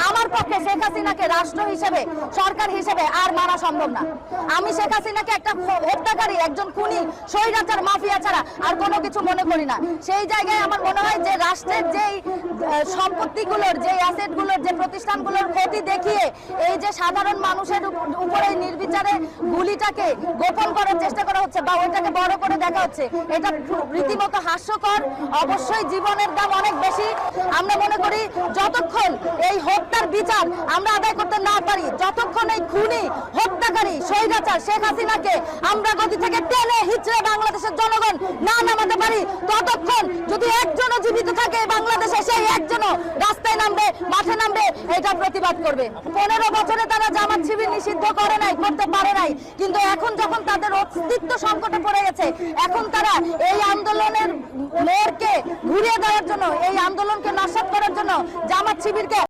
আমার পক্ষে শেখ হাসিনাকে রাষ্ট্র হিসেবে, সরকার হিসেবে আর মানা সম্ভব না। আমি শেখ হাসিনাকে একটা হত্যাকারী, একজন খুনি, স্বৈরাচার, মাফিয়া ছাড়া আর কোনো কিছু মনে করি না। সেই জায়গায় আমার মনে হয় যে রাষ্ট্রের যেই সম্পত্তিগুলোর, যে অ্যাসেটগুলোর, যে প্রতিষ্ঠানগুলোর ক্ষতি দেখিয়ে এই যে সাধারণ মানুষের উপরে নির্বিচারে গুলিটাকে গোপন করার চেষ্টা করা হচ্ছে বা ওইটাকে বড় করে দেখা হচ্ছে, এটা রীতিমতো হাস্যকর। অবশ্যই জীবনের দাম অনেক বেশি। আমরা মনে করি যতক্ষণ এই হত্যার বিচার আমরা আদায় করতে না পারি, যতক্ষণ এই খুনি, হত্যাকারী, স্বৈরাচার শেখ হাসিনাকে আমরা গদি থেকে টেনে হিচড়ে বাংলাদেশের জনগণ না নামাতে পারি, ততক্ষণ যদি একজনও জীবিত থাকে বাংলাদেশে, সেই একজনও রাস্তায় নামবে, মাঠে নামবে, এটা প্রতিবাদ করবে। 15 বছরে তারা জামাত শিবির নিষিদ্ধ করে নাই, করতে পারে নাই, কিন্তু এখন যখন তাদের অস্তিত্ব সংকটে পড়ে গেছে, এখন তারা এই আন্দোলনের মোড়কে ঘুরিয়ে দেওয়ার জন্য, এই আন্দোলনকে নস্যাৎ করার জন্য জামাত শিবিরকে